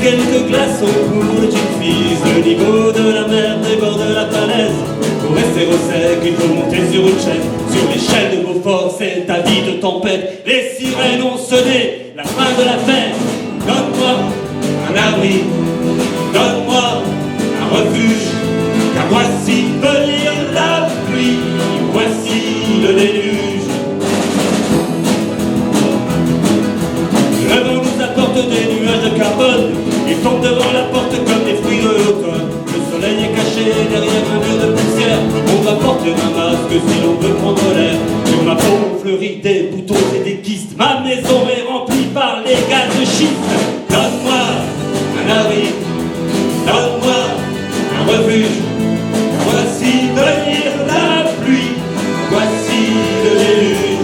quelques glaçons pour le fils. Le niveau de la mer déborde de la falaise. Pour rester au sec, il faut monter sur une chaise. Sur l'échelle de Beaufort, c'est ta vie de tempête. Les sirènes ont sonné la fin de la fête. Donne-moi un abri, donne-moi un refuge, car voici venir la pluie, voici le déluge. Le vent nous apporte des nuages de carbone, ils tombent devant la porte comme des fruits de l'automne. Le soleil est caché derrière un mur de poussière, on va porter un masque si l'on veut prendre l'air. Sur ma peau fleurit des boutons et des kystes, ma maison est remplie par les gaz de schiste. Donne-moi un abri, donne-moi un refuge, voici venir la pluie, voici le déluge.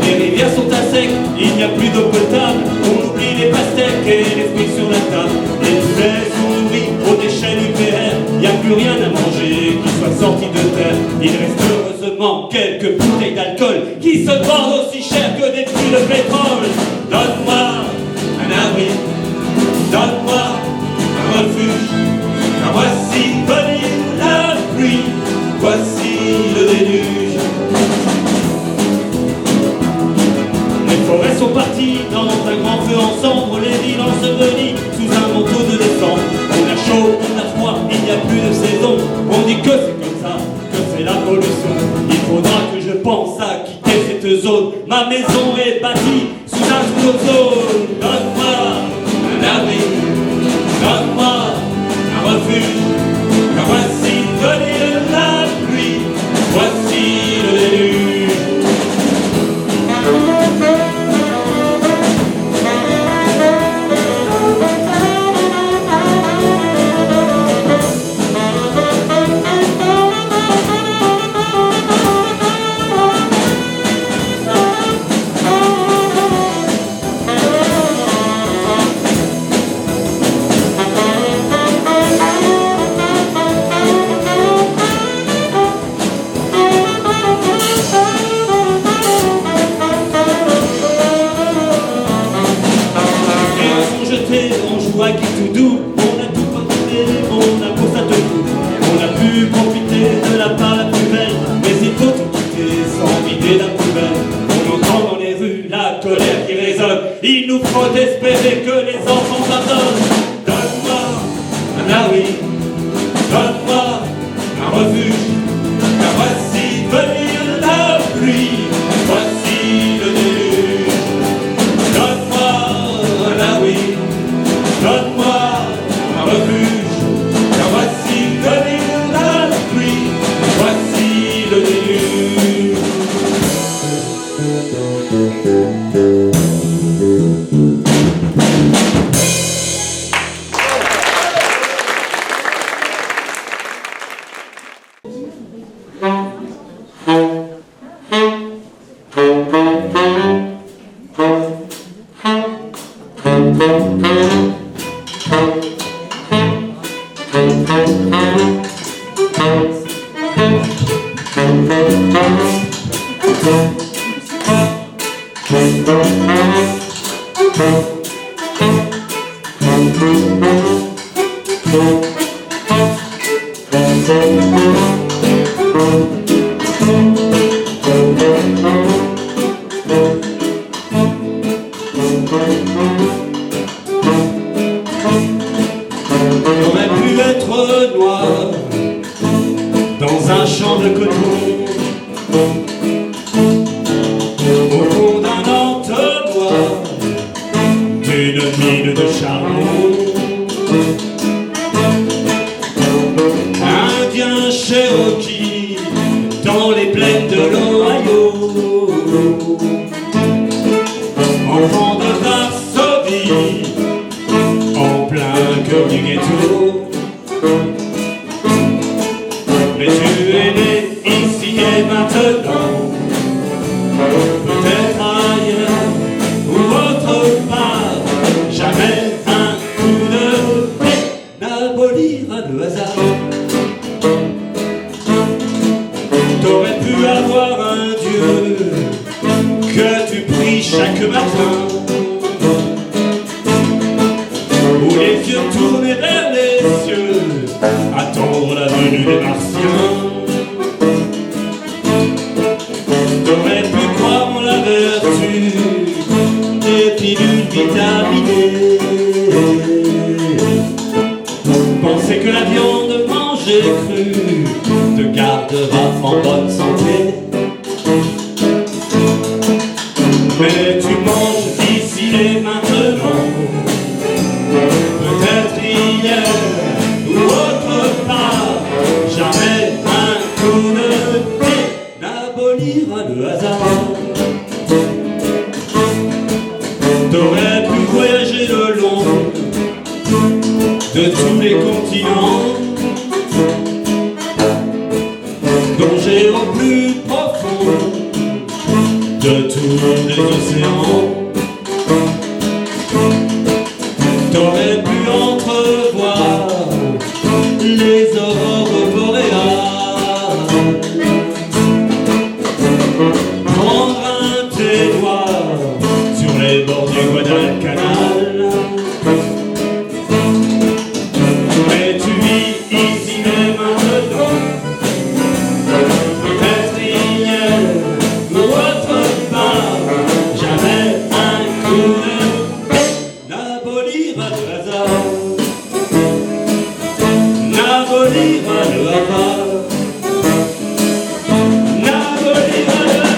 Les rivières sont à sec, il n'y a plus d'eau potable, on oublie les pastèques et les fruits sur la table. Les poulets sont nourris aux déchets nucléaires, il n'y a plus rien à manger qui soit sorti de terre. Il reste heureusement quelques bouteilles d'alcool qui se vendent aussi cher que des puits de pétrole. Donne-moi un abri, donne-moi un refuge, car voici venir la pluie, voici le déluge. Les forêts sont parties dans un grand feu ensemble, les villes ensevelies sous un manteau de décembre. On a chaud, on a froid, il n'y a plus de saison, on dit que c'est comme ça, que c'est la pollution. Il faudra que je pense à quitter cette zone, ma maison est bâtie sous un sous-ozone. Donne-moi un abri, donne-moi un refuge, car voici venir la pluie, voici le déluge. Il nous faut espérer que les enfants pardonnent. Donne-moi un abri, donne-moi un refuge, car voici venir la pluie, voici le déluge. Donne-moi un abri, donne-moi un refuge, car voici venir la pluie, voici le déluge. J'aurais pu être noir dans un champ de coton, au fond d'un entonnoir d'une mine de charbon. Indien Cherokee dans les plaines de l'Ohio, enfant de Varsovie en plein cœur du ghetto. Mais tu es né ici et maintenant, peut-être ailleurs ou autre part. Jamais un coup de pied n'abolira le hasard. T'aurais pu avoir un Dieu que tu pries chaque matin, les martiens. T'aurais pu croire en la vertu des pilules vitaminées. Penser que la viande mangée crue te gardera en bonne santé. Mais tu manges ici et maintenant, peut-être hier ou autre part. Jamais un coup de pied n'abolira le hasard. T'aurais pu voyager le long de tous les continents, plonger au plus profond de tous les océans. T'aurais pu entrevoir les aurores boréales, prendre un thé noir sur les bords du Guadalcanal. Mais tu vis ici et maintenant, peut-être hier ou autre part. Jamais un coup de pied n'abolira le hasard, n'abolira le hasard, n'abolira le hasard.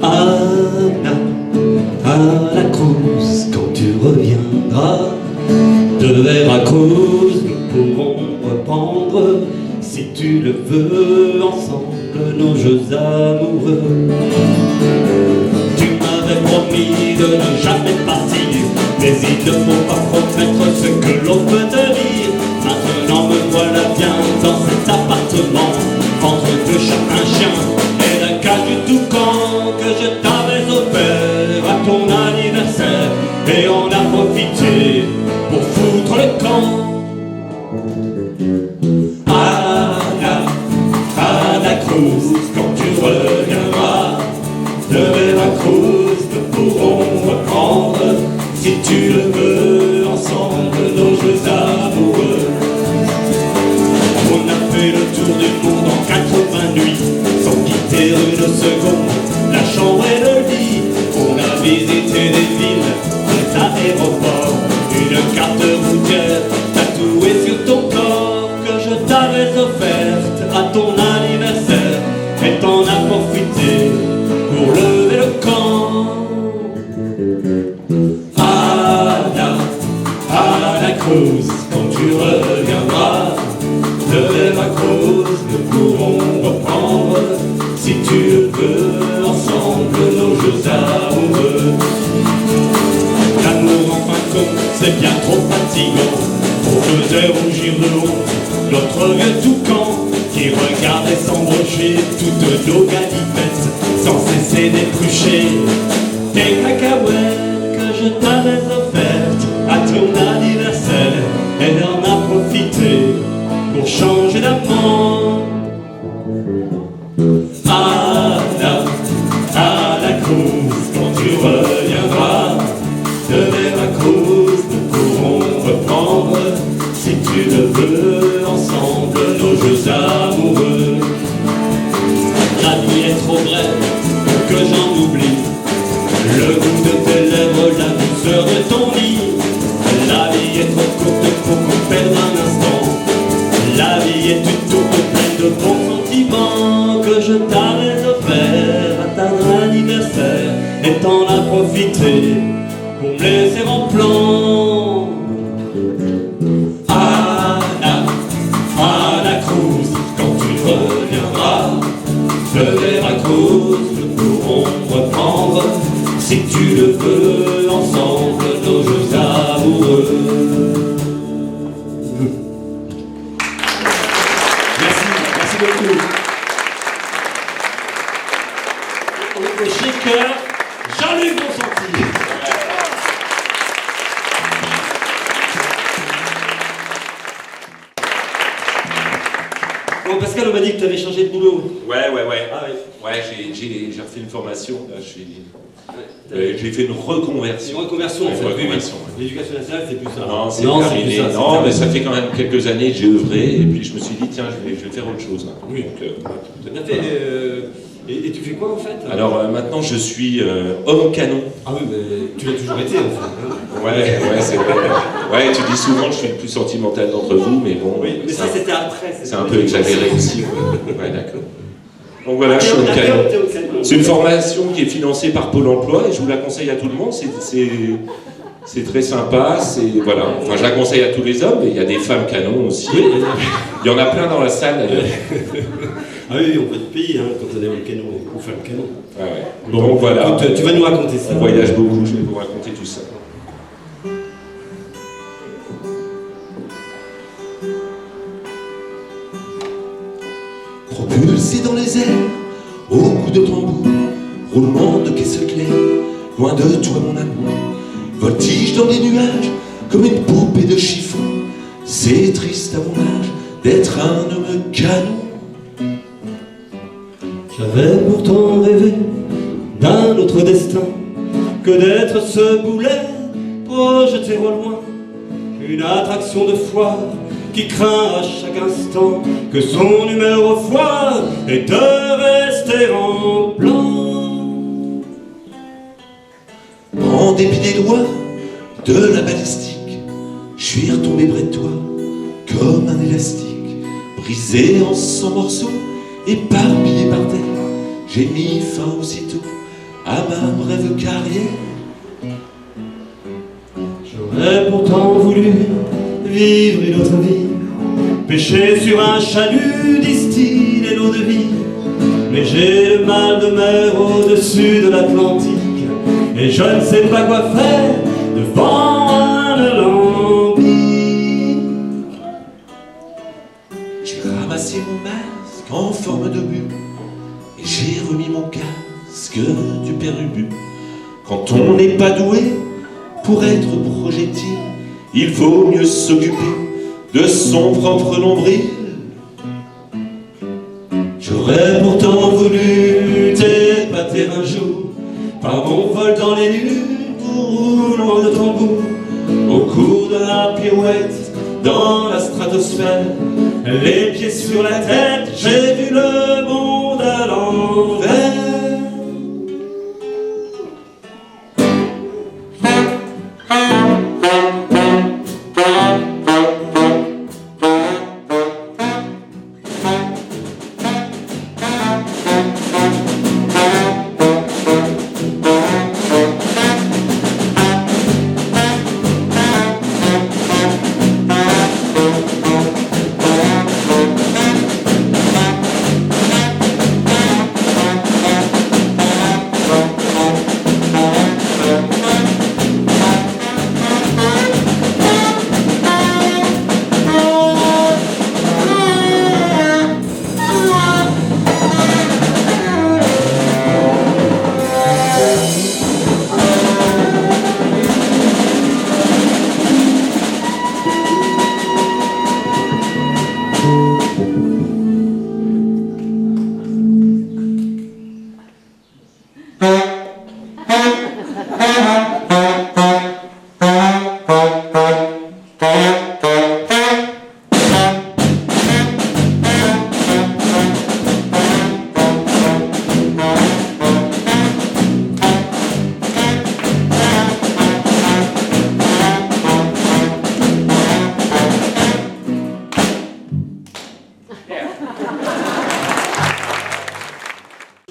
Anna, à la Cruz, quand tu reviendras de Veracruz, nous pourrons reprendre, si tu le veux, ensemble nos jeux amoureux. Tu m'avais promis de ne jamais partir, mais il ne faut pas promettre ce que l'on peut te dire. Maintenant me voilà bien dans cet appartement, entre deux chats, un chien et la cage du toucan que je t'avais offert à ton anniversaire. Et on a profité pour foutre le camp. À la Cruz, quand tu reviendras de Veracruz, nous pourrons reprendre, si tu le veux, ensemble nos jeux amoureux. On a fait le tour du monde en 80 nuits, sans quitter une seconde la chambre et le lit. On a visité des villes, des aéroports, une carte routière tatouée sur ton corps que je t'avais offerte à ton anniversaire. Et t'en as profité pour lever le camp. À la Cruz, quand tu reviendras de Veracruz, nous pourrons reprendre, si tu le veux, ensemble nos jeux amoureux. L'amour en fin de compte, c'est bien trop fatigant. On faisait rougir de honte notre vieux toucan, qui regardait s'embrocher toutes nos galipettes, sans cesser d'éplucher des cacahuètes que je t'avais offertes à ton anniversaire. Elle en a profité pour changer d'amant. À la Cruz, quand tu reviendras de Veracruz, nous pourrons reprendre, si tu le veux, ensemble nos jeux amoureux. La nuit est trop brève pour que j'en oublie le goût de tes lèvres, la douceur de ton pour me laisser en plan. Anna, Anna Cruz, quand tu reviendras, le Veracruz, nous pourrons reprendre, si tu le veux, ensemble, nos jeux amoureux. Merci beaucoup. Au shaker, Jean-Luc Bonsanti. Bon, Pascal, on m'a dit que tu avais changé de boulot. Ouais. Ah oui. Ouais, j'ai refait une formation. Là, j'ai fait une reconversion. Une reconversion, en fait. Reconversion, Oui. L'éducation nationale, c'est plus ça. Non, c'est Non, terminé. c'est plus ça, Non, mais ça fait quand même quelques années que j'ai œuvré, et puis je me suis dit, tiens, je vais faire autre chose. Là. Oui. Donc, Tout à fait. Et tu fais quoi en fait? alors maintenant, je suis homme canon. Ah oui, mais tu l'as toujours été en fait. Ouais, c'est vrai. Ouais, tu dis souvent que je suis le plus sentimental d'entre vous, mais bon. Oui, mais ça c'était après. C'est un peu exagéré aussi. Ouais, d'accord. Donc voilà, je suis homme canon. C'est une formation qui est financée par Pôle emploi et je vous la conseille à tout le monde. C'est très sympa. Voilà. Enfin, je la conseille à tous les hommes, mais il y a des femmes canons aussi. Oui. Il y en a plein dans la salle d'ailleurs. Ah oui, on peut te payer hein, quand on est homme canon ou femme canon. Ah ouais. Bon, donc voilà. Écoute, tu vas nous raconter ça. On voyage beaucoup, je vais vous raconter tout ça. Propulsé dans les airs, au coup de tambour, roulement de caisse claire, loin de toi mon amour, voltige dans les nuages, comme une poupée de chiffon. C'est triste à mon âge, d'être un homme canon. J'avais pourtant rêvé d'un autre destin que d'être ce boulet projeté au loin, une attraction de foire qui craint à chaque instant que son numéro foire et de rester en blanc. En dépit des lois de la balistique, je suis retombé près de toi comme un élastique, brisé en 100 morceaux, éparpillé par terre. J'ai mis fin aussitôt à ma brève carrière. J'aurais pourtant voulu vivre une autre vie, pêcher sur un chalut, distiller l'eau de vie. Mais j'ai le mal de mer au-dessus de l'Atlantique, et je ne sais pas quoi faire devant un alambic. J'ai ramassé mon masque en forme de bulle et j'ai remis mon casque du père-ubu. Quand on n'est pas doué pour être projectile, il vaut mieux s'occuper de son propre nombril. J'aurais pourtant voulu t'épater un jour par mon vol dans les nues, roulement de tambour, au cours de la pirouette dans la stratosphère, les pieds sur la tête, j'ai vu le monde à l'envers.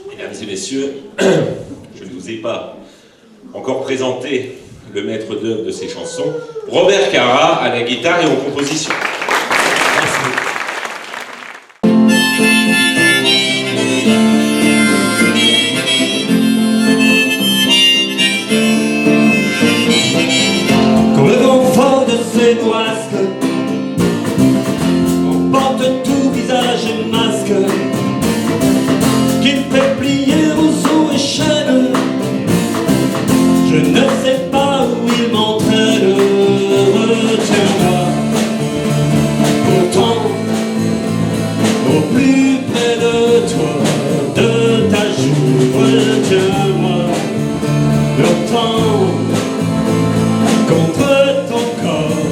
Mesdames et messieurs, je ne vous ai pas encore présenté le maître d'œuvre de ces chansons, Robert Cara à la guitare et en composition. Merci. Quand le vent fort de ses bourrasques emporte tout visage et masque, qui me fait plier roseaux et chaînes, je ne sais pas où il m'entraîne. Retiens-moi pourtant au plus près de toi, de ta joue. Retiens-moi longtemps contre ton corps,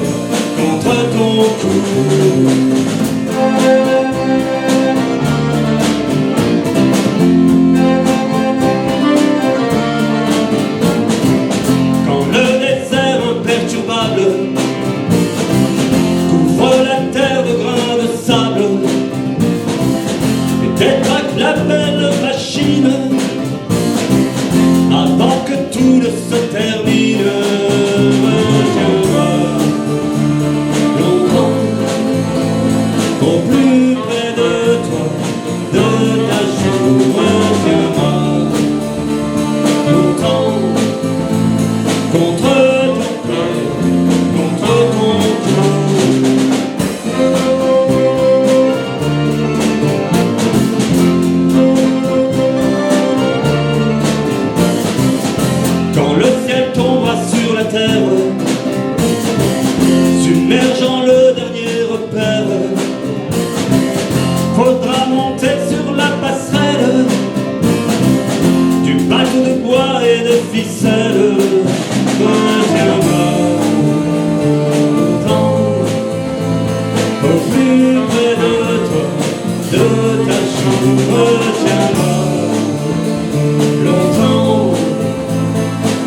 contre ton cou. Quand le désert imperturbable couvre la terre de grains de sable et détraque la belle machine avant que tout ne se termine. Retiens-moi longtemps au plus près de toi, de ta joue. Retiens-moi longtemps contre ton cœur, contre ton cou. Quand le ciel tombera sur la terre, submergeant le dernier repère, faudra monter sur la passerelle du bateau de bois et de ficelle. Retiens-moi longtemps au plus près de toi, de ta joue. Retiens-moi longtemps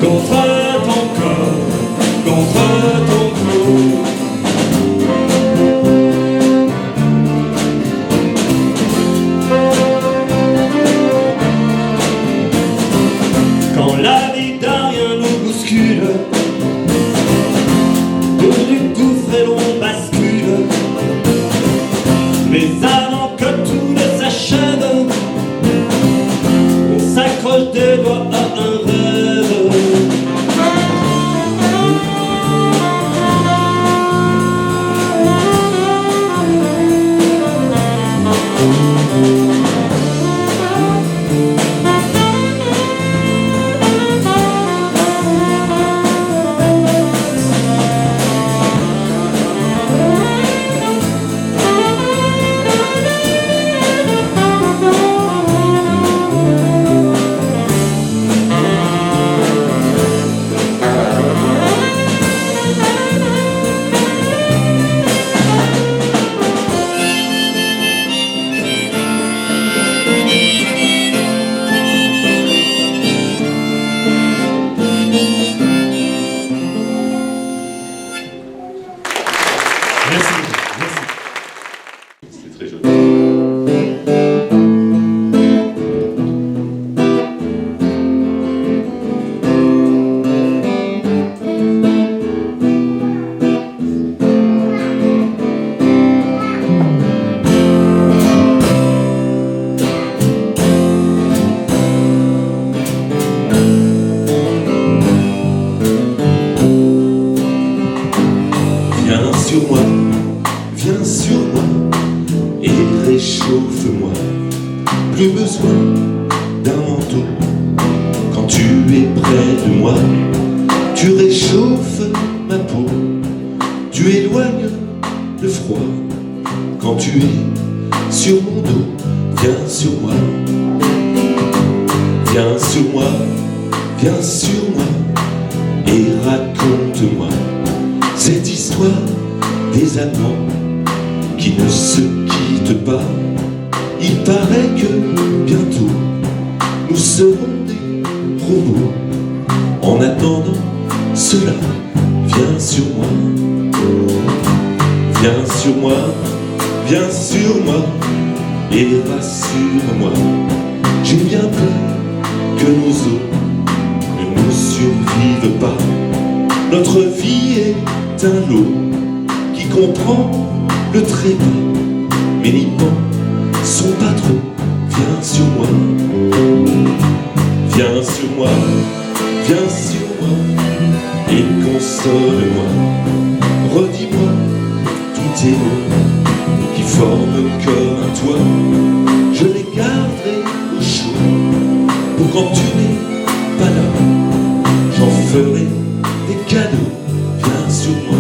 contre ton corps, contre ton cou. Quand la vie d'un rien nous bouscule, autour du gouffre et l'on bascule, mais avant que tout ne s'achève, on s'accroche des doigts à un rêve. C'était très joli. Viens sur moi et réchauffe-moi. Plus besoin d'un manteau. Quand tu es près de moi, tu réchauffes ma peau. Tu éloignes le froid. Quand tu es sur mon dos, viens sur moi. Viens sur moi, viens sur moi et raconte-moi cette histoire des amants qui ne se quittent pas. Il paraît que bientôt nous serons des robots. En attendant cela, viens sur moi. Viens sur moi, viens sur moi et rassure-moi. J'ai bien peur que nos os ne nous survivent pas. Notre vie est un lot qui comprend le trépas, mais n'y pensons pas trop. Viens sur moi, viens sur moi, viens sur moi et console-moi. Redis-moi tous tes mots qui forment comme un toit. Je les garderai au chaud pour quand tu n'es pas là. J'en ferai des cadeaux. Viens sur moi.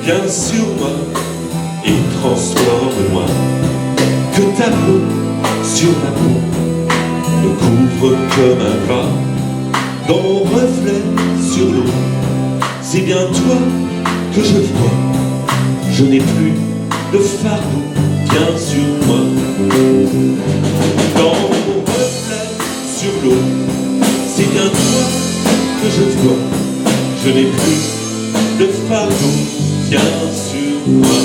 Viens sur moi et transforme-moi. Que ta peau sur ma peau me couvre comme un drap. Dans mon reflet sur l'eau, c'est bien toi que je vois. Je n'ai plus de fardeau. Viens sur moi. Dans mon reflet sur l'eau, c'est bien toi que je vois. Je n'ai plus de fardeau. Viens sur moi.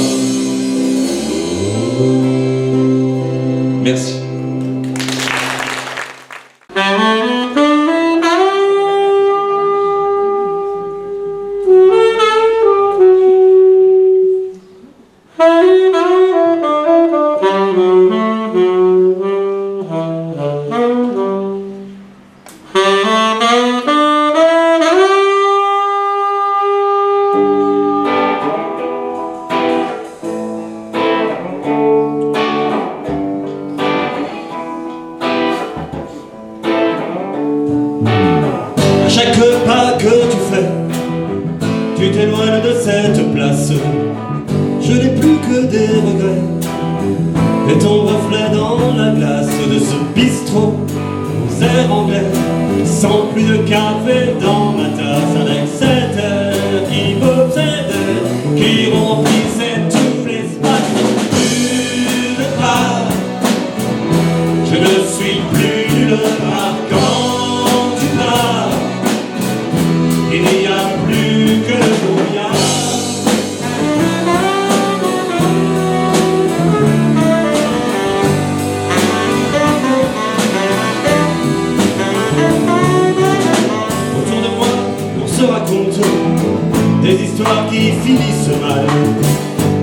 Merci. Chaque pas que tu fais, tu t'éloignes de cette place. Je n'ai plus que des regrets et ton reflet dans la glace de ce bistrot aux airs anglais. Sans plus de café dans ma tasse, avec cette air qui m'obsédait, qui remplissait tout l'espace. Nulle part, je ne suis plus nulle part quand tu pars. Il n'y a plus que le brouillard. Autour de moi, on se raconte des histoires qui finissent mal.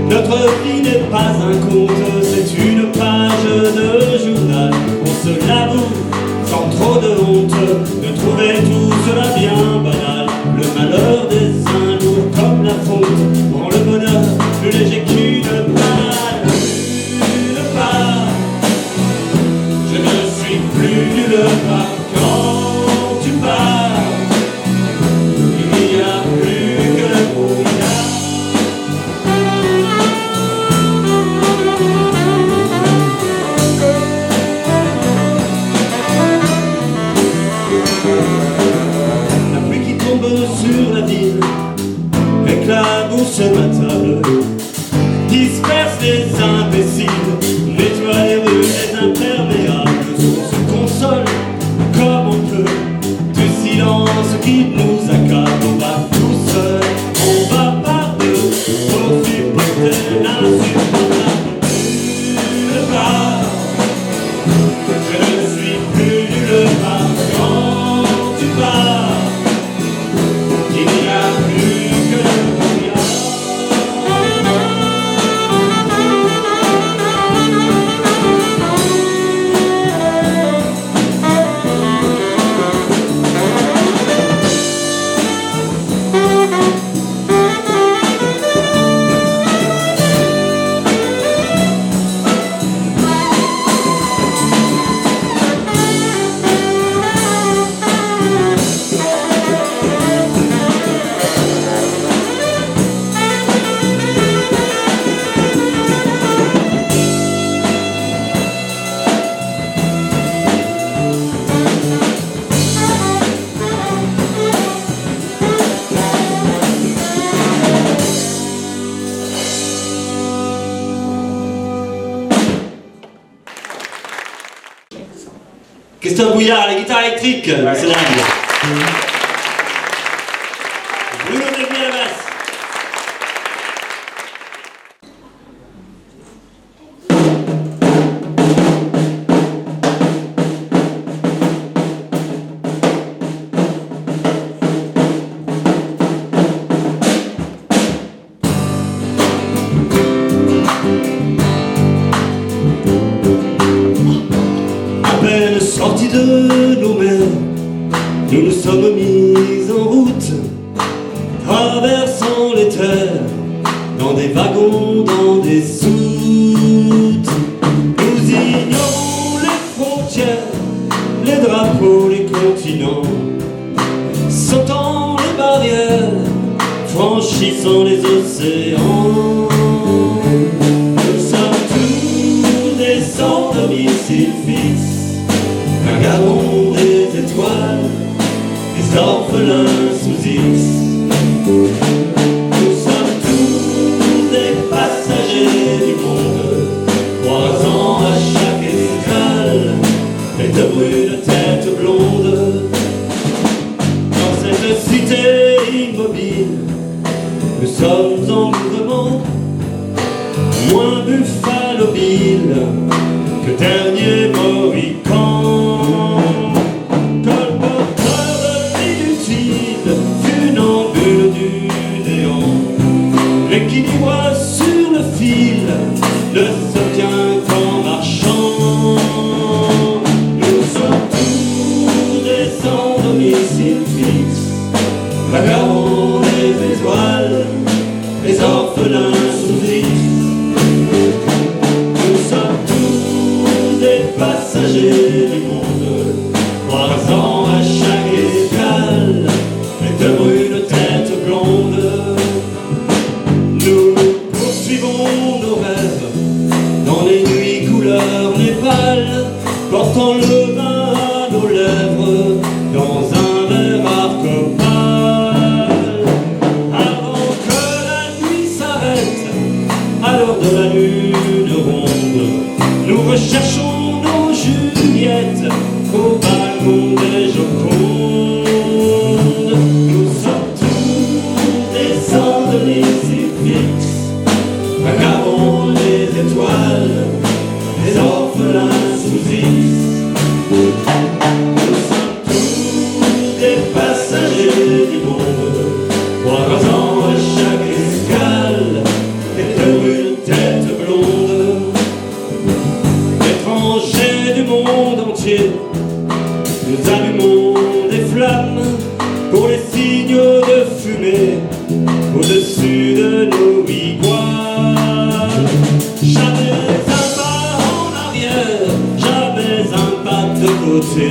Notre vie n'est pas un conte, c'est une page de journal. On se l'avoue sans trop de honte de trouver tout cela bien banal. Le malheur des uns lourd comme la faute rend le bonheur plus léger qu'une balle. Nulle part, je ne suis plus nulle part quand tu pars. Il n'y a plus que le brouillard. La pluie qui tombe sur la ville éclabousse ma table, disperse les imbéciles, nettoie les rues, les imperméables. On se console comme on peut du silence qui nous accable. On va tout seul, on va par deux pour supporter l'insupportable. Nulle part, je ne suis plus nulle part quand tu pars. Il n'y a plus que le brouillard. Christophe Bouillard, la guitare électrique, c'est dingue. Bruno Delmy à la basse. Sortis de nos mers, nous nous sommes mis en route, traversant les terres, dans des wagons, dans des soutes. Nous ignorons les frontières, les drapeaux, les continents, sautant les barrières, franchissant les océans. Nous sommes tous des sans domicile fixe, vagabonds des étoiles, des orphelins sous X. Nous sommes tous des passagers du monde, croisant à chaque escale les deux brunes têtes blondes. Dans cette cité immobile, nous sommes en mouvement, moins Buffalo Bill que dernier Mohican. Colporteur de l'inutile, funambule du néant, l'équilibre sur le fil ne se tient qu'en marchant. Nous sommes tous des sans domicile fixe, vagabonds des étoiles, les orphelins sous X. Passagers du monde, croisant à chaque escale les deux brunes têtes blondes. Nous poursuivons nos rêves dans les nuits couleur Népal, portant le vin à nos lèvres dans un verre arc-en-ciel. Avant que la nuit s'arrête, à l'heure de la lune ronde, nous recherchons Juliette au balcon des Jocondes. Nous sommes tous des sans domicile fixe, vagabonds des étoiles, des orphelins sous X. Nous sommes tous des passagers du monde, croisant à chaque escale les deux brunes têtes blondes. Étrangers du monde entier, nous allumons des flammes pour les signes de fumée au-dessus de nos wigwams. Jamais un pas en arrière, jamais un pas de côté,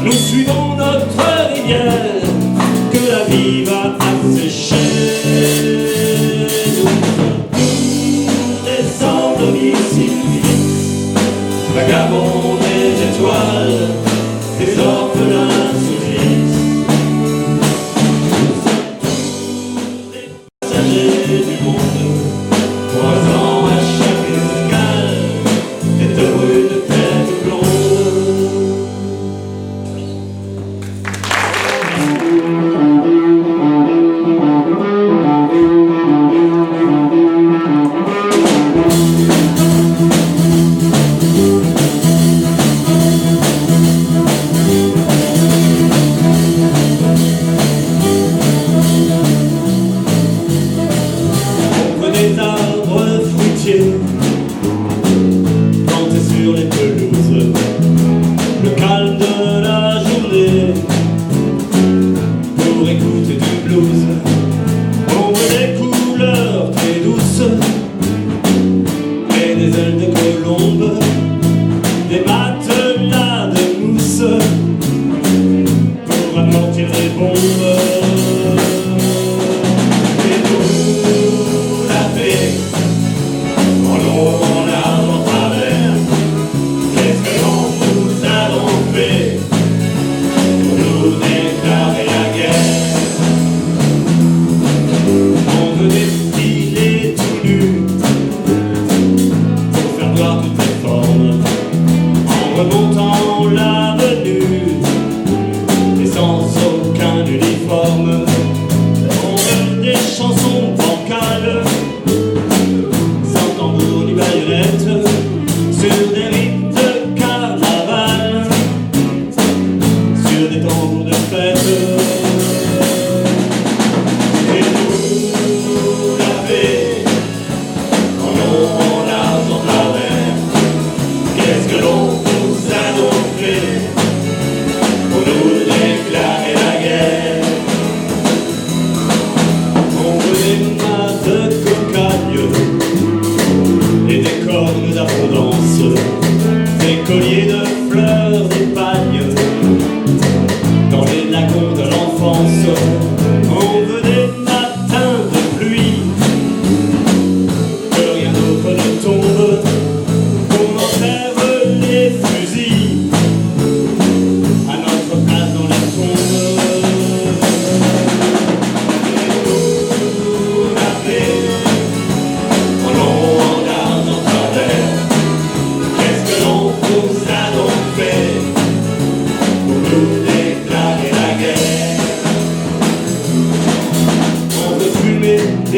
nous suivons notre rivière que la vie va assécher. Nous sommes tous des sans domicile fixe, vagabonds des étoiles, des orphelins sous X. Nous sommes tous des passagers du monde, croisant à chaque escale les deux brunes têtes blondes.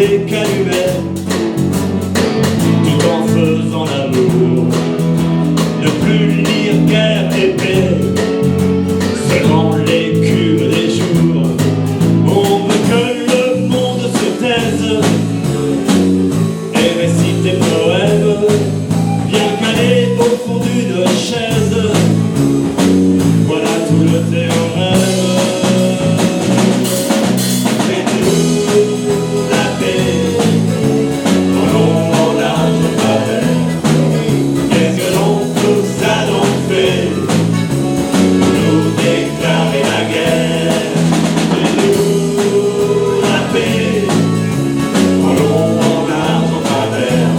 des calumets, tout en faisant l'amour. Ne plus lire guerre et paix, seulement l'écume des jours. On veut que le monde se taise et récite des poèmes, bien calés au fond d'une chaise. Voilà tout le théorème. Faites-nous la paix, en long, en large, en travers. Qu'est-ce que l'on nous a donc fait pour nous déclarer la guerre? Faites-nous la paix, en long, en large, en travers.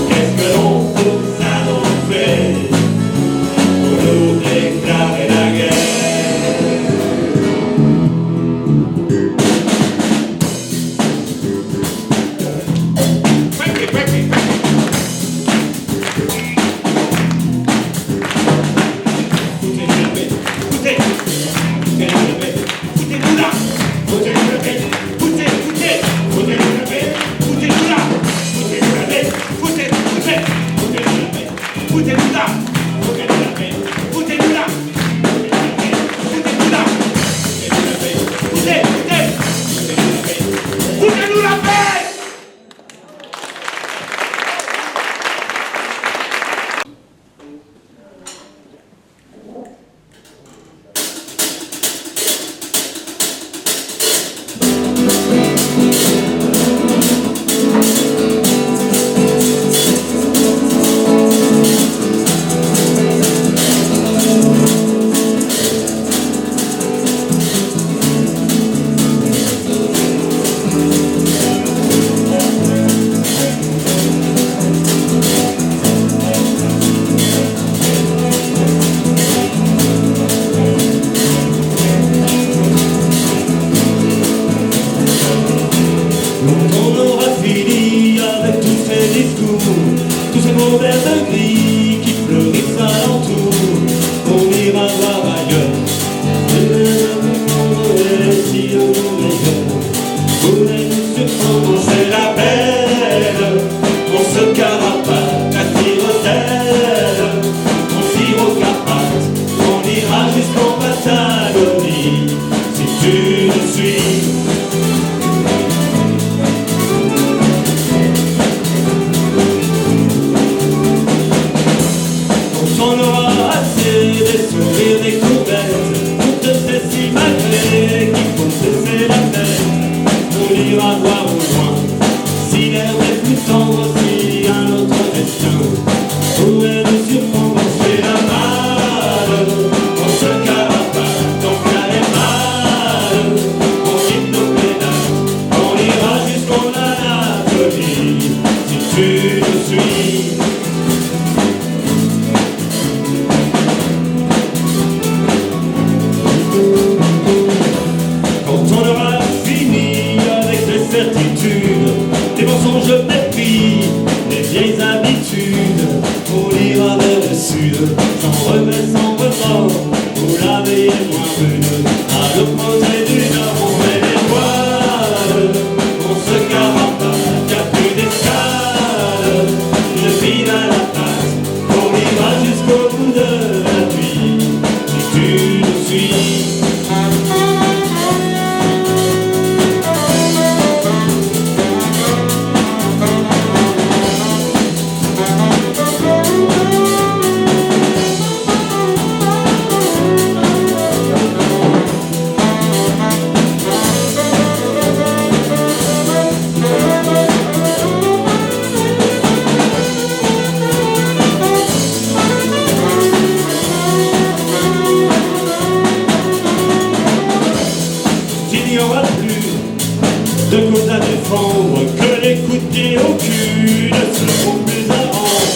Qu'est-ce que l'on nous a donc fait pour nous déclarer la guerre? Quand on aura fini avec tous ces discours, tous ces mots verts de gris qui fleurissent alentour, on ira voir ailleurs. Et si le monde meilleur voulait nous surprendre, c'est la belle. On se carapate à tire-telle, on tire aux Carpates, on ira jusqu'en Patagonie, si tu nous suis. On aura assez des sourires, des courbettes, toutes ces images qui font cesser la tête. On ira voir au loin, si l'herbe est plus tendre, si un autre destin pourrait nous surprendre. C'est la malle, on se carapate, on calme mal, on quitte nos pédales, on ira jusqu'en Anatolie, si tu nous suis. Quand on aura fini avec les certitudes, les mensonges mépris, les vieilles habitudes, on ira vers le sud, sans remède, sans remords, où la vie est moins rude. À l'opposé du nord, on met les voiles, on se carapate, y'a plus d'escale, une file à la patte, on ira jusqu'au bout de la nuit, si tu nous suis. Il n'y aura plus de cause à défendre, que les coups de pied au cul ne seront plus à rendre.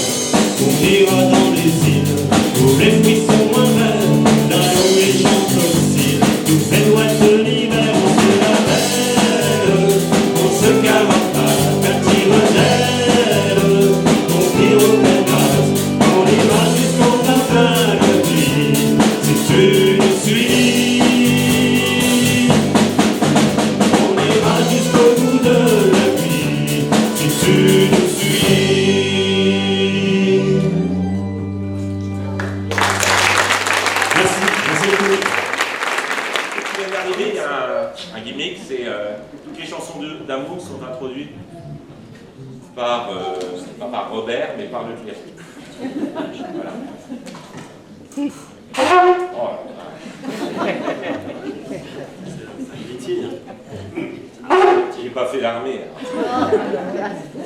On ira dans les îles où les fruits sont moins verts, là où les gens oscillent, nous éloignent de l'hiver. On se la belle, on se carapate, à tire-telle, on tire au pédale, on ira jusqu'en Patagonie, si tu nous suis. Jusqu'au bout de la vient d'arriver, il y a un gimmick, c'est toutes les chansons d'amour sont introduites par, pas par Robert, mais par le clavier. Voilà. Oh, j'ai pas fait l'armée.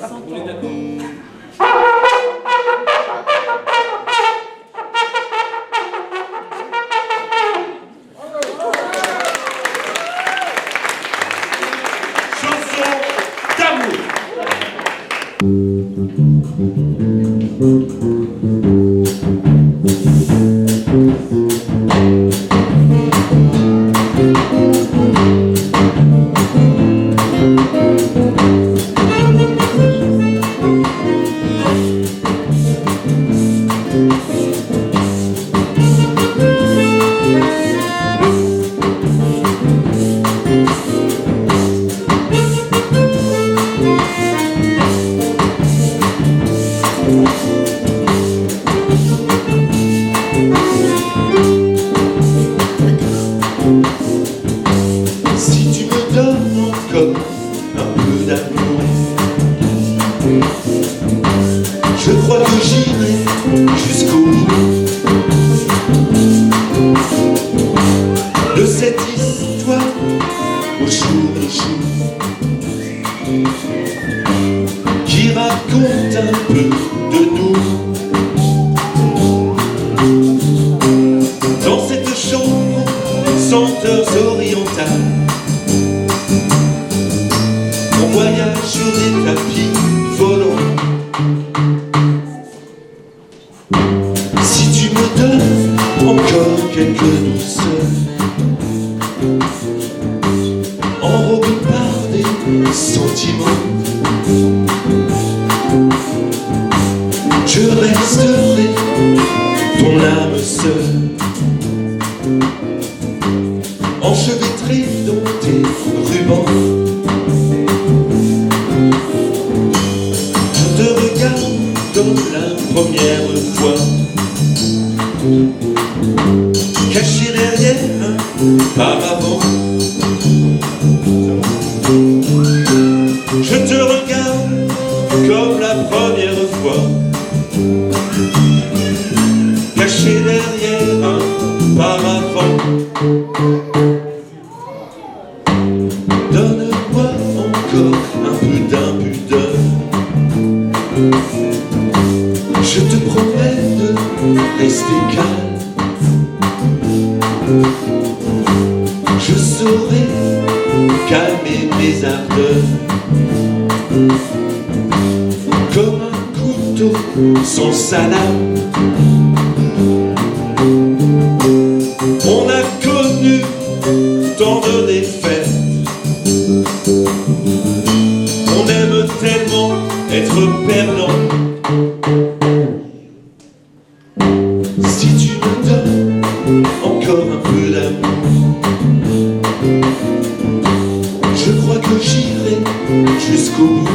On est d'accord. Chanson d'amour. Si tu me donnes encore un peu d'amour, je crois que j'irai jusqu'au bout de cette histoire au jour le jour, qui raconte un peu de nous. Dans cette chambre, senteurs orientales, on voyage sur des tapis volants. Si tu me donnes encore quelques douceurs, enrobé par des sentiments, je resterai ton âme sœur, enchevêtré dans tes rubans. Je te regarde comme la première fois, caché derrière un paravent. Je te regarde comme la première fois, caché derrière un paravent. Donne-moi encore un peu d'impudeur, je te promets de rester calme. Je saurai calmer mes ardeurs, comme un couteau sans sa lame. On a connu tant de défaites, on aime tellement être perdant. Si tu me donnes encore un peu d'amour, je crois que j'irai jusqu'au bout.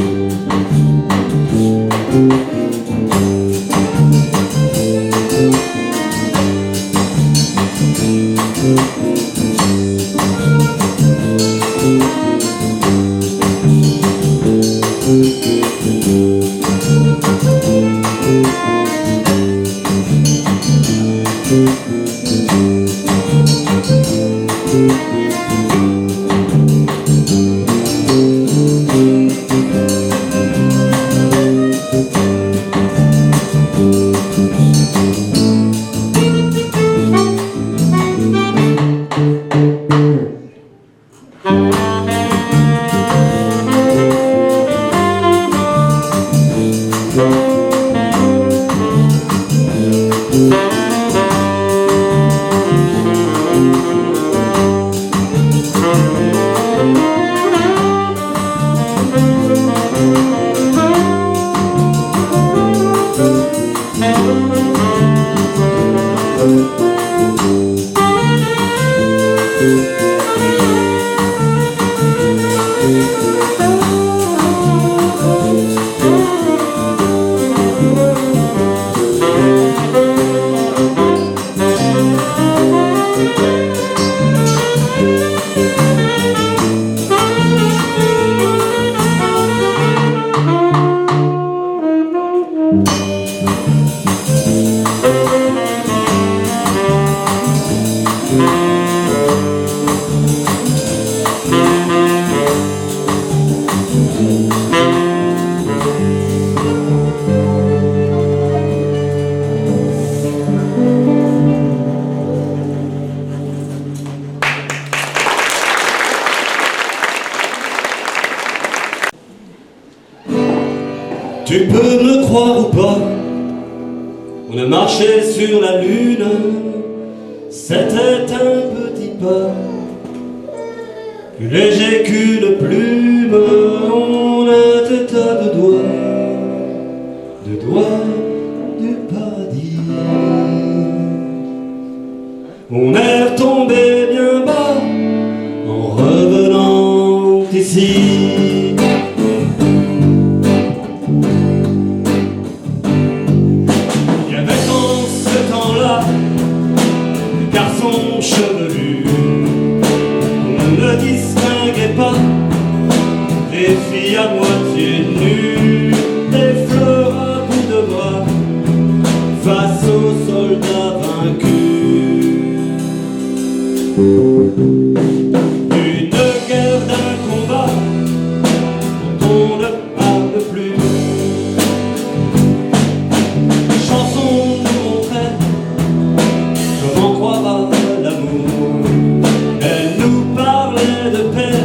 Tu peux me croire ou pas, on a marché sur la lune, c'était un petit pas, plus léger qu'une plume, on était à deux doigts du paradis. On est retombé bien bas en revenant ici. Il y avait en ce temps-là des garçons chevelus, on ne distinguait pas des filles à moitié nues, des fleurs à bout de bras face aux soldats vaincus. Une guerre d'un combat dont on ne parle plus. Les chansons nous montraient comment croire à l'amour. Elles nous parlaient de paix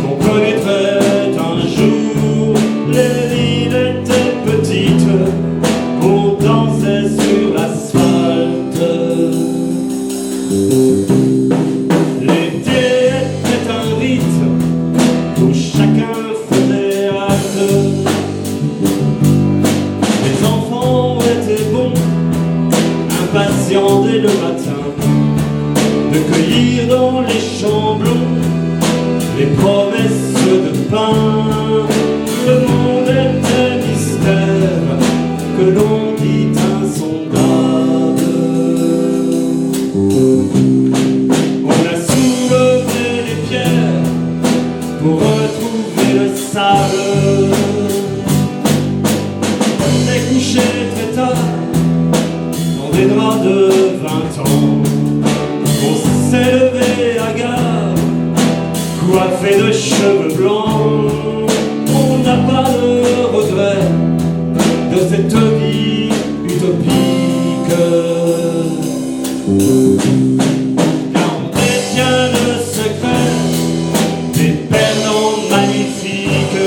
qu'on connaîtrait un jour. Les villes étaient petites, on dansait sur l'asphalte. L'été était un rite où chacun faisait halte. Les enfants étaient bons, impatients dès le matin de cueillir dans les champs blonds les promesses de pain. Le monde était mystère que l'on dit insondable. On a soulevé les pierres pour retrouver le sable. On s'est couché très tard dans des draps de 20 ans. On s'est levé à gare, coiffé de cheveux blancs. On n'a pas de regret de cette vie utopique. Car on détient le secret des perdants magnifiques.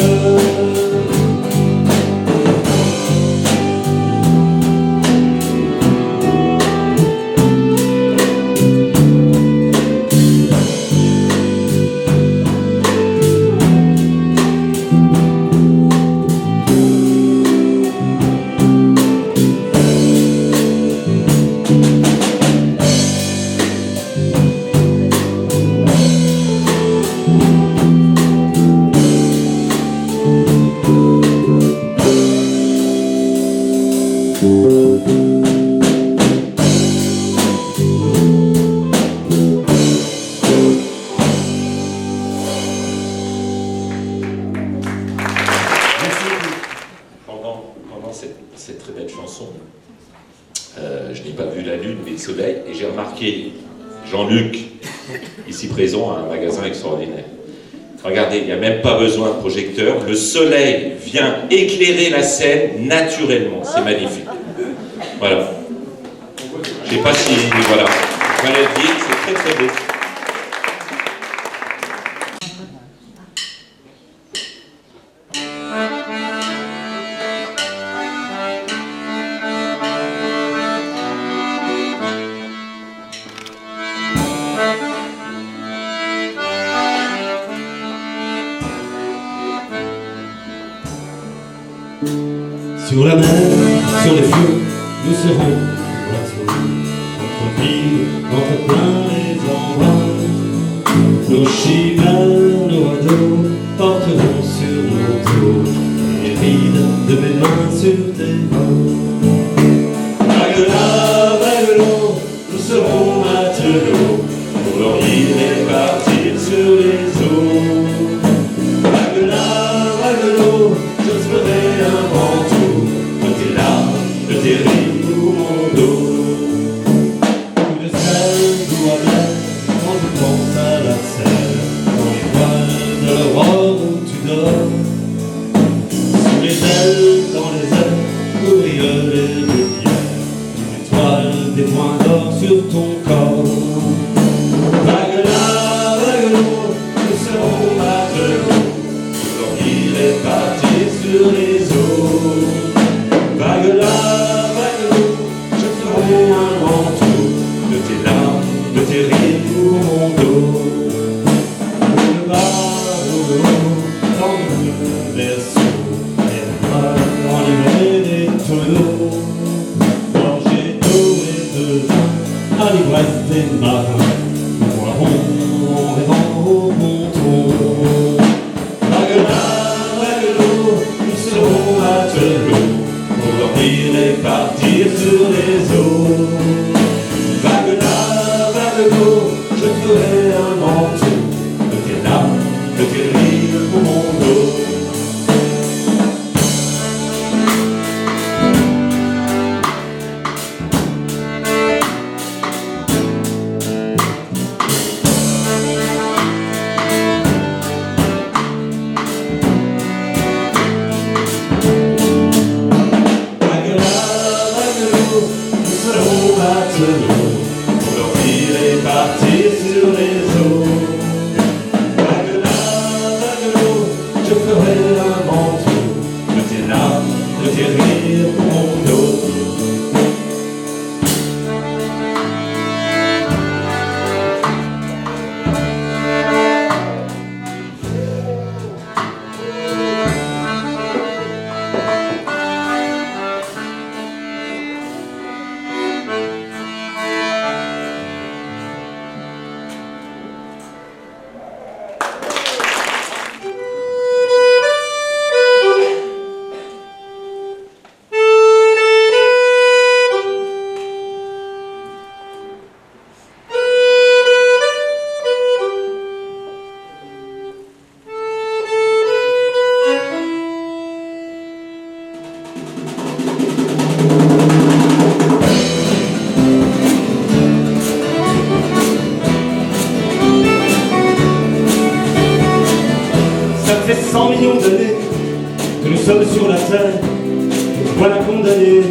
Pendant cette très belle chanson, je n'ai pas vu la lune mais le soleil, et j'ai remarqué Jean-Luc, ici présent, à un magasin extraordinaire. Regardez, il n'y a même pas besoin de projecteur, le soleil vient éclairer la scène naturellement, c'est magnifique. Voilà. Je ne sais pas si... Voilà. Je vais le dire, c'est très très beau. Sur la mer, sur les flots, nous serons oiseaux. Entre villes, entre plein les endroits, nos chimères, nos radeaux porteront sur nos dos les rides de mes mains sur tes bras. Vague là, vague l'eau, nous serons matelots pour l'orgueil et partir sur les eaux. Vague là, vague l'eau, je serai un manteau de tes larmes, de tes rires pour mon dos. Coup de sel, d'où à mer, quand je pense à la selle, dans les voiles de l'aurore où tu dors. Sous les ailes, dans les ailes, brillent les lumières, une étoile, des points d'or sur ton corps. Vague là, vague l'eau, nous serons matelots, pour l'orgueil et partir sur les eaux. 100 millions d'années que nous sommes sur la terre. Voilà condamnés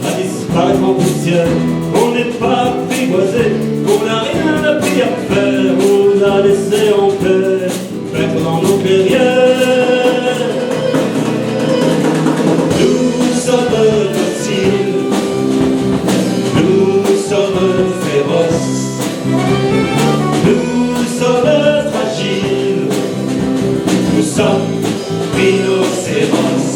à disparaître en poussière. On n'est pas apprivoisé, on n'a rien appris à faire. On nous a laissé en paix, mettre dans nos clairières. Nous sommes dociles, nous sommes féroces, nous sommes fragiles, nous sommes rhinocéros.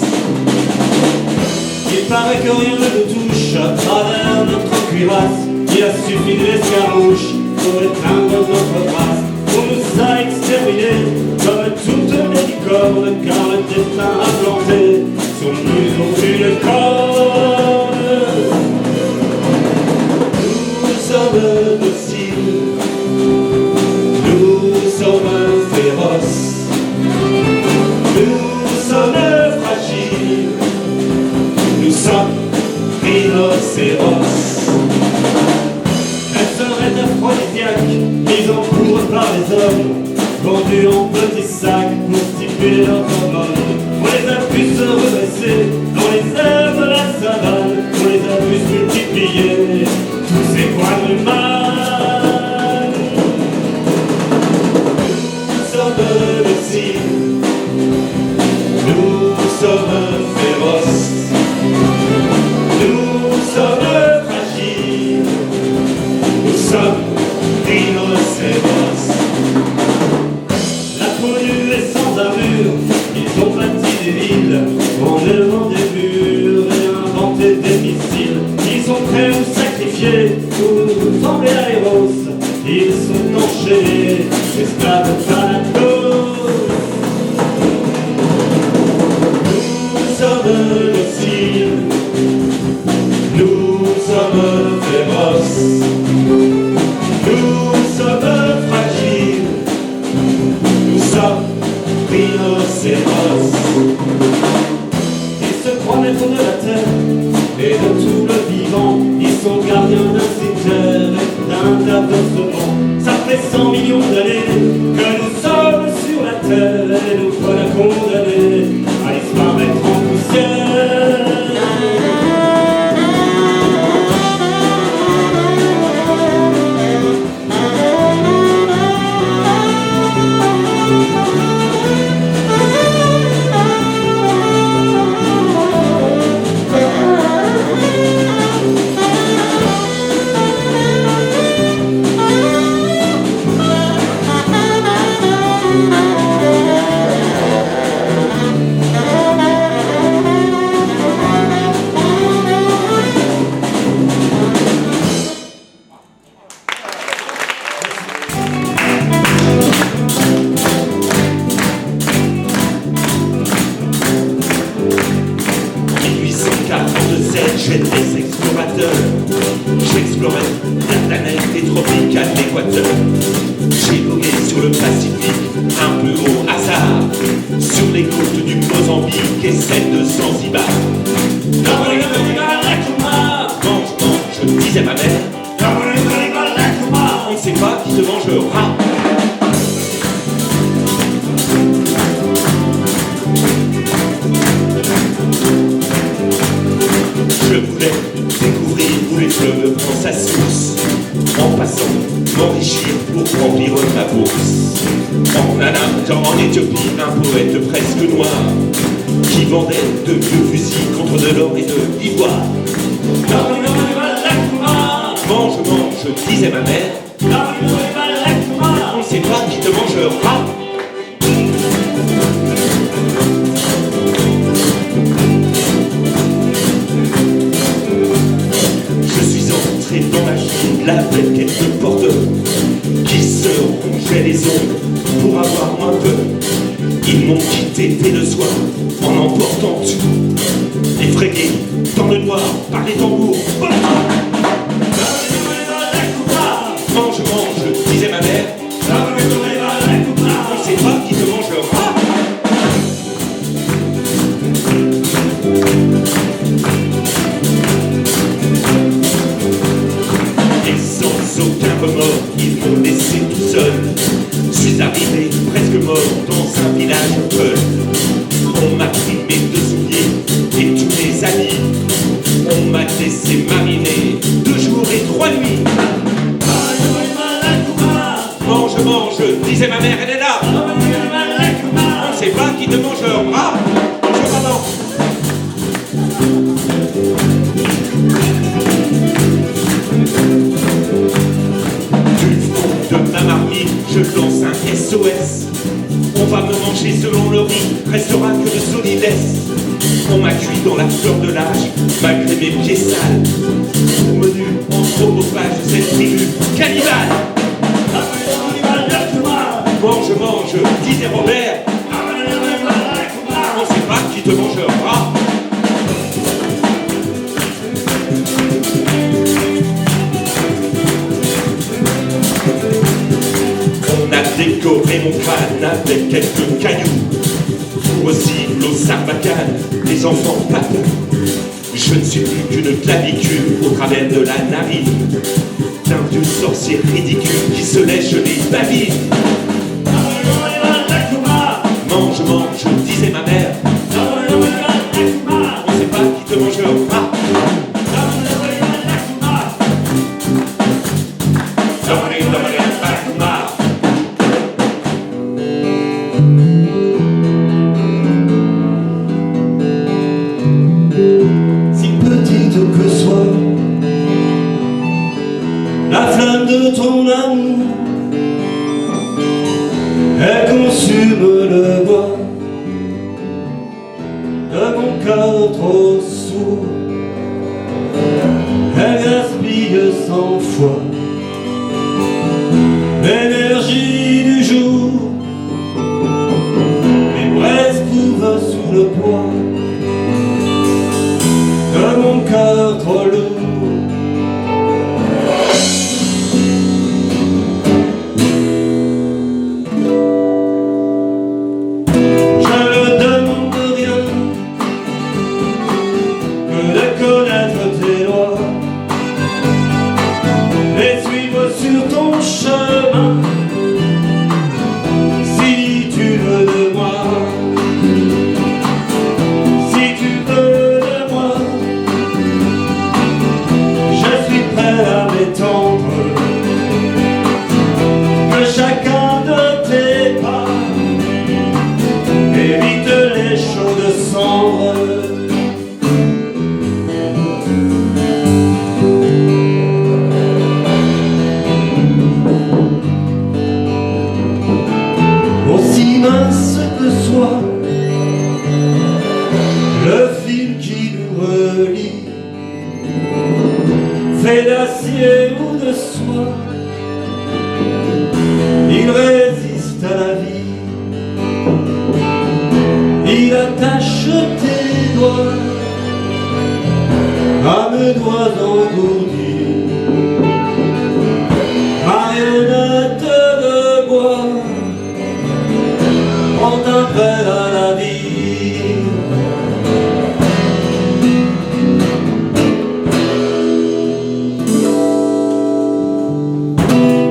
Il paraît que rien ne nous touche à travers notre cuirasse. Il a suffi de l'escarmouche pour éteindre notre race. On nous a exterminés comme toutes les licornes, car le destin a planté sur nous une corde. Nous sommes dociles, nous sommes féroces, nous sommes fragiles, nous sommes rhinocéros. Elle serait aphrodisiaque, mise en poudre par les hommes, vendue en petits sacs pour stipuler leurs hormones. On les a vus se redresser dans les airs de la savane, on les a vus se multiplier, tous ces quadrumanes. Nous sommes dociles, nous sommes féroces, nous sommes fragiles, nous sommes rhinocéros. La peau nue et sans armure, ils ont bâti des villes en élevant des murs et inventé des missiles. Ils sont prêts à nous sacrifier pour sembler à Héros. Ils sont enchaînés, esclaves thanatos. Nous sommes dociles, nous sommes féroces, nous sommes fragiles, nous sommes rhinocéros. Ils se croient maîtres de la terre et de tout le vivant. Ils sont gardiens d'un cimetière et d'un tas d'ossements. Ça fait 100 millions d'années que nous sommes sur la terre et nous voilà condamnés à disparaître en poussière. J'étais explorateur, j'explorais la planète des tropiques à l'équateur. J'ai vogué sur le Pacifique, un peu au hasard, sur les côtes du Mozambique et celles de Zanzibar. Mange, je disais ma mère, on ne sait pas qui te mangera. Je voulais découvrir où les fleuves prennent sa source, en passant m'enrichir pour remplir ma bourse. En allant en Éthiopie, un poète presque noir qui vendait de vieux fusils contre de l'or et de l'ivoire. Mange, disait ma mère, on ne sait pas qui te mangera. Dans la jungle avec quelques porteurs qui se rongeaient les ongles pour avoir moins peur. Ils m'ont quitté dès le soir en emportant tout, effrayés dans le noir par les tambours. Mange, disait ma mère, on ne sait pas qui te mangera. Aucun remords, ils m'ont laissé tout seul. Je suis arrivé presque mort dans un village peul. disait ma mère, elle est là. On ne sait pas qui te mange leur bras. Bonjour maman. Du fond de ma marmite, je lance un SOS. On va me manger selon le riz, restera que de solidesse. On m'a cuit dans la fleur de l'âge, malgré mes pieds sales. Au menu anthropophage de cette tribu cannibale. Mange, disait Robert. On sait pas qui te mangera. On a décoré mon crâne avec quelques cailloux. Aussi l'eau sarbacane, les enfants patins. Je ne suis plus qu'une clavicule au travers de la narine d'un vieux sorcier ridicule qui se lèche les babines. Mange, disait ma mère. On sait pas qui te mangera. Si petite que soit la flamme de ton amour, elle consume le bois de mon cœur trop sourd. Elle gaspille 100 fois l'énergie du jour. Mes braises couvent sous le poids de mon cœur trop lourd. Aussi mince que soit le fil qui nous relie, fait d'acier ou de soie, il résiste à la vie. Il attache tes doigts à mes doigts engourdis, marionnette de bois, prends un prêt à la vie.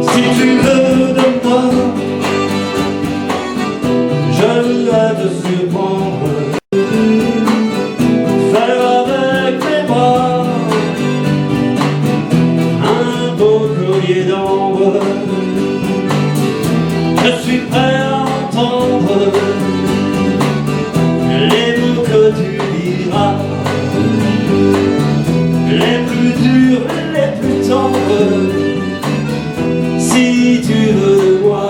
Si tu veux de moi, je voudrais te surprendre, faire avec mes bras un beau collier d'ambre. Je suis prêt à entendre les mots que tu diras, les plus durs, les plus tendres, si tu veux de moi.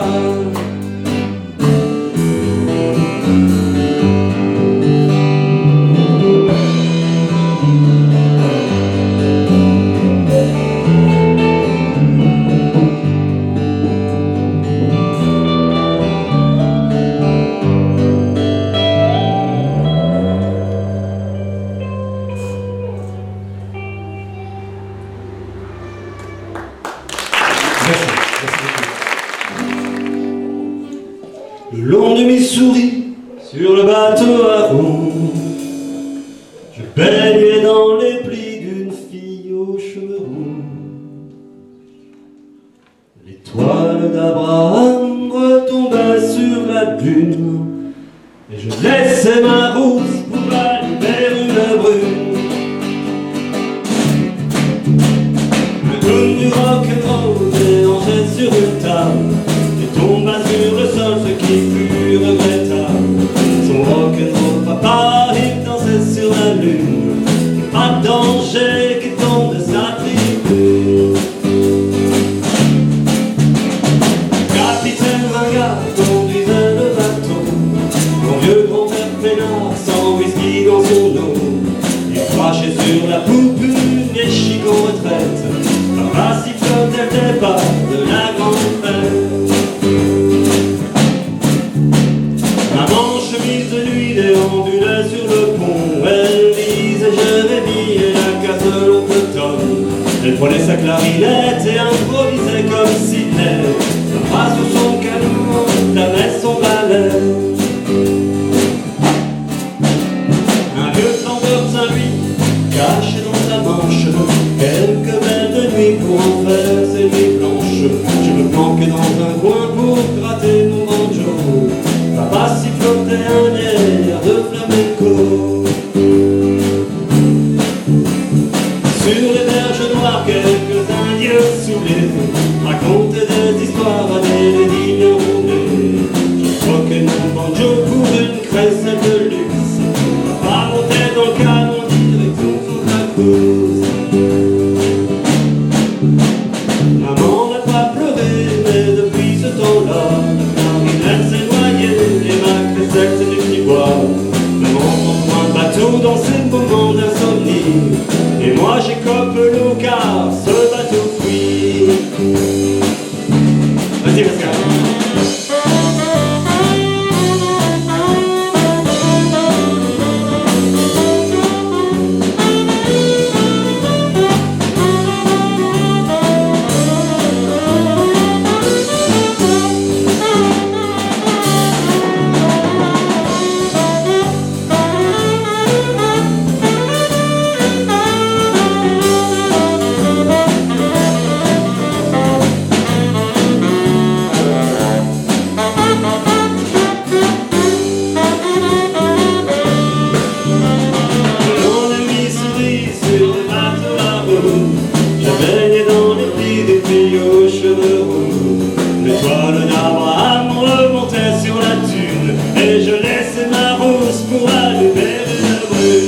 Le long du Missouri, sur le bateau à roues, je baignais dans les plis d'une fille aux cheveux roux. L'étoile d'Abraham retombait sur la dune, et je laissais ma rousse pour allumer une brune. Le clown du rock'n'roll dérangeait sur une table et tomba sur sa clarinette et improvisait comme Sidney. Papa sur son canon tamait son balai. Un vieux flambeur tint lui, caché dans sa manche, quelques belles de nuit pour en faire ses nuits blanches. Je me planquais dans un coin pour gratter mon banjo. Papa sifflotait un air de flamenco. Sur les berges noires, quelques indiens saoulés racontaient des histoires à des dignes roulés. Je troquais mon banjo pour une crécelle de luxe. Papa montait dans le canon direction Santa Cruz. Maman n'a pas pleuré, mais depuis ce temps-là, la clarinette s'est noyée et ma crécelle s'est multipliée. Maman prend un bateau dans ses moments d'insomnie. Et moi j'écope l'eau car ce bateau fuit. Vas-y Pascal. L'étoile d'Abraham remontait sur la dune et je laissais ma rousse pour allumer la brune.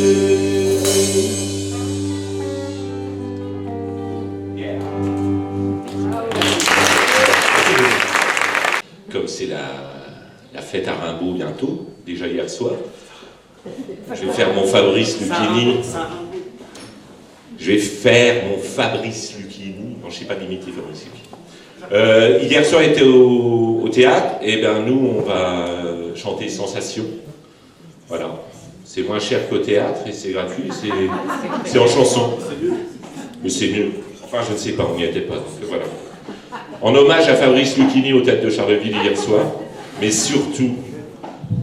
Comme c'est la fête à Rimbaud bientôt, déjà hier soir, je vais faire mon Fabrice Lucchini. Je vais faire mon Fabrice Lucchini. Non, je ne sais pas d'imiter Fabrice Lucchini. Hier soir, était au théâtre, et bien nous, on va chanter Sensation. Voilà. C'est moins cher qu'au théâtre, et c'est gratuit, c'est en chanson. Mais c'est nul. Enfin, je ne sais pas, on n'y était pas. Donc voilà. En hommage à Fabrice Lucchini au Théâtre de Charleville hier soir, mais surtout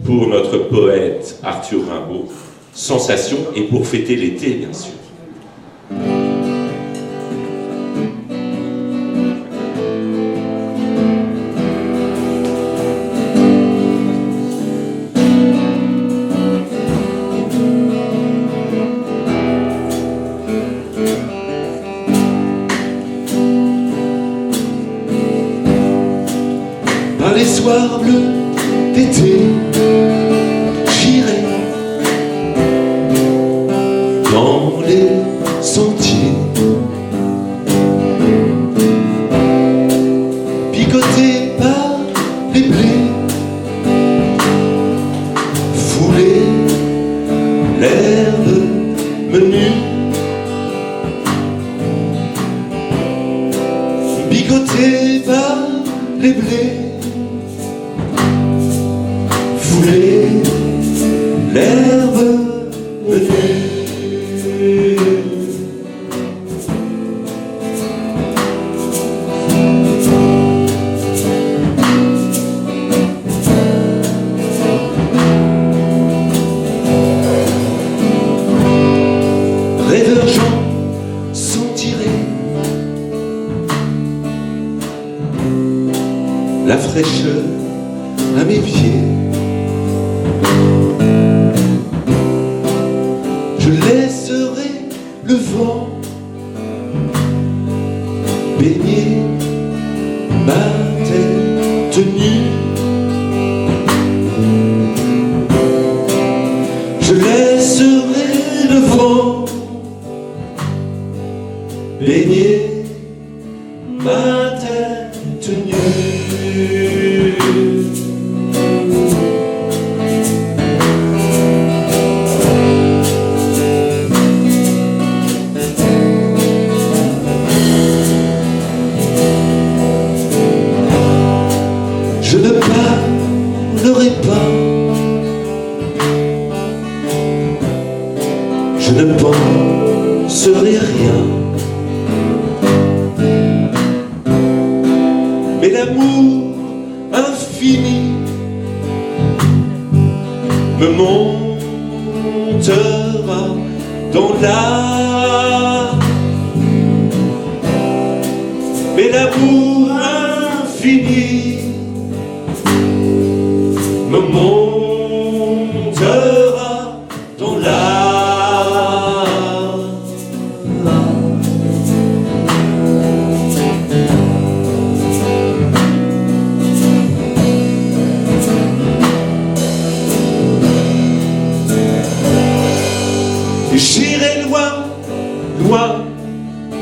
pour notre poète Arthur Rimbaud, Sensation, et pour fêter l'été, bien sûr. Par les soirs bleus d'été, j'irai dans les sentiers, picoté par les blés, foulé l'herbe menue, picoté par les blés, fouler l'herbe menue. Rêveur Jean sentirait la fraîcheur à mes pieds. Je laisserai le vent baigner ma tête nue. Je laisserai le vent baigner ma tête nue. Je ne parlerai pas, je ne penserai rien. me montera dans l'âme. Mais l'amour infini me montera dans l'âme. Et j'irai loin, loin,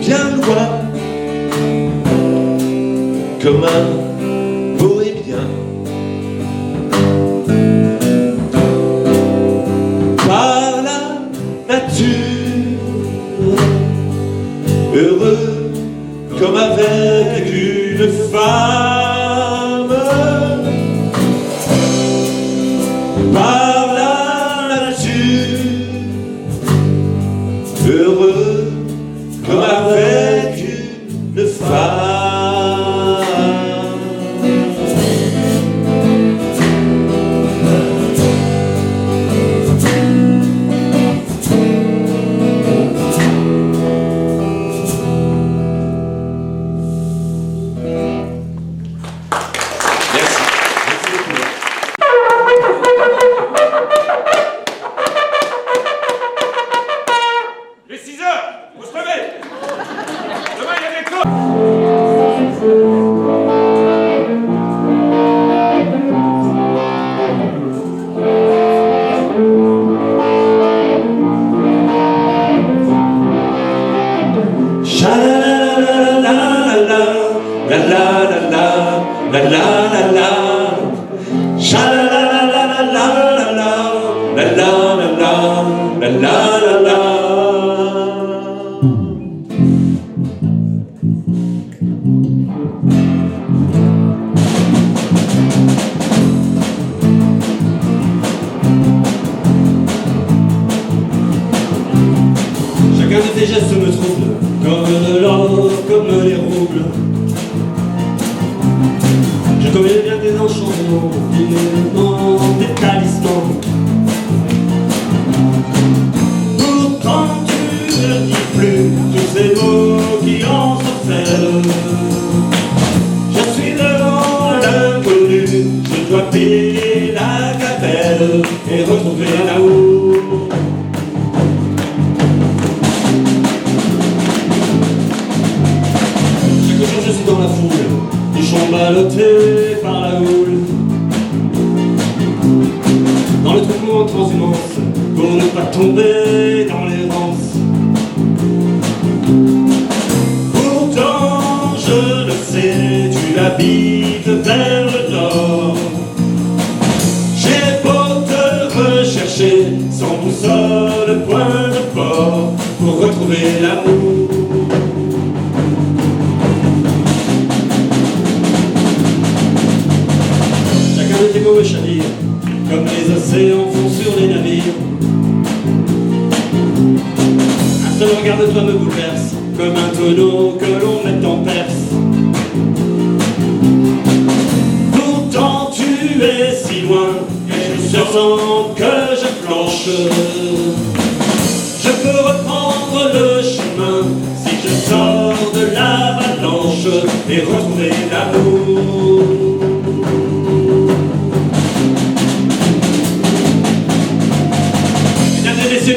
bien loin, comme un bohémien, par la nature, heureux comme avec une femme, par la nature, heureux comme avec une femme. Les 6 heures, vous se levez. Demain, il y a des cours. Sha-la-la-la-la-la, la-la-la-la, la-la-la-la. Sha-la-la-la-la-la-la, la-la-la-la, la-la-la-la. Chacun de tes gestes me trouble, comme de l'or, comme les roubles. Je connais bien tes enchantements, des talismans. Pourtant tu ne dis plus tous ces mots qui en sorcellent. Je suis devant l'inconnu, je dois payer la gabelle et retrouver l'amour. Je suis dans la foule, bouchon ballotté par la houle. Dans le troupeau en transhumance, pour ne pas tomber dans l'errance. Pourtant, je le sais, tu habites vers le nord. J'ai beau te rechercher, sans boussole, point de port, pour retrouver l'amour. Tes mots chavirent, comme les océans font sur les navires. Un seul regard de toi me bouleverse, comme un tonneau que l'on met en perce. Pourtant tu es si loin, et je sens que je flanche. Je peux reprendre le chemin, si je sors de l'avalanche, et retrouver l'amour.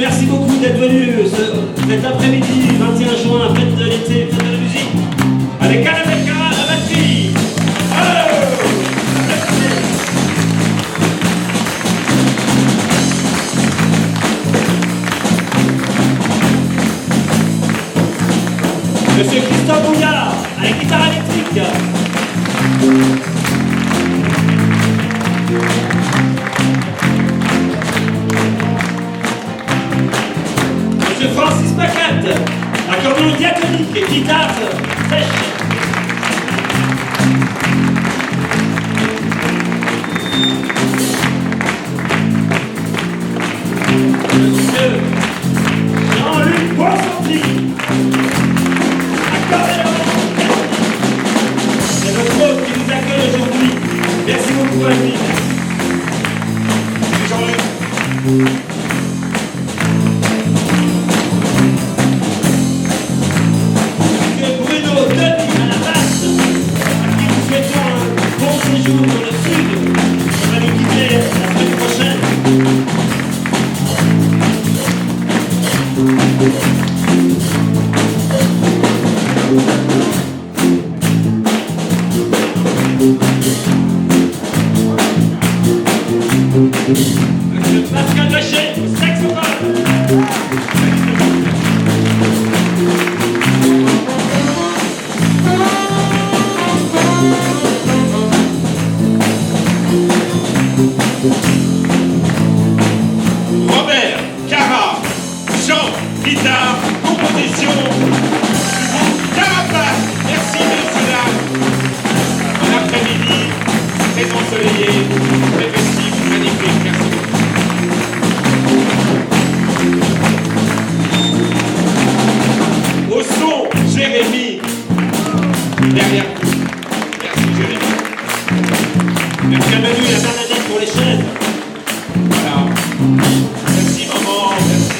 Merci beaucoup d'être venus cet après-midi, 21 juin, fête de l'été, fête de la musique, avec Kanabeka, la batterie. Monsieur Christophe Bouillard, à la guitare électrique. Francis Pacat, accordéon diatonique et guitare sèche. Monsieur Jean-Luc Boissonti, accordéon diatonique. C'est notre hôte qui nous accueille aujourd'hui. Merci beaucoup à lui. Jean-Luc. Bruno Denis à la basse, à qui nous souhaitons un bon séjour dans le sud. On va nous quitter la semaine prochaine. Monsieur Pascal Lachet, au saxophone. Robert, Cara, chant, guitare, composition, Carapace. Merci messieurs dames. Un après-midi très ensoleillé, très festif, magnifique. Merci. Au son, Jérémy, derrière vous. Merci Jérémy. Merci à Manu et à Bernadette pour les chaises. Voilà. Merci maman, merci.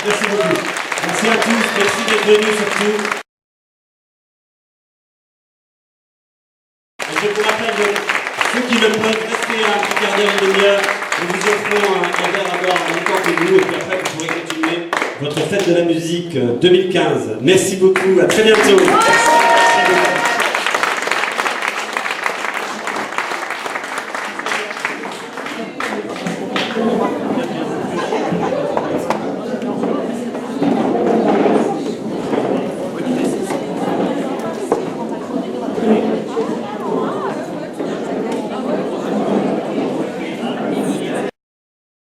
Merci beaucoup. Merci à tous, merci d'être venus surtout. Et je vous rappelle, donc, ceux qui le peuvent, rester un petit quart d'heure, une demi-heure. Nous vous offrons un verre à boire en même temps que nous, et puis après vous pourrez continuer votre fête de la musique 2015. Merci beaucoup, à très bientôt.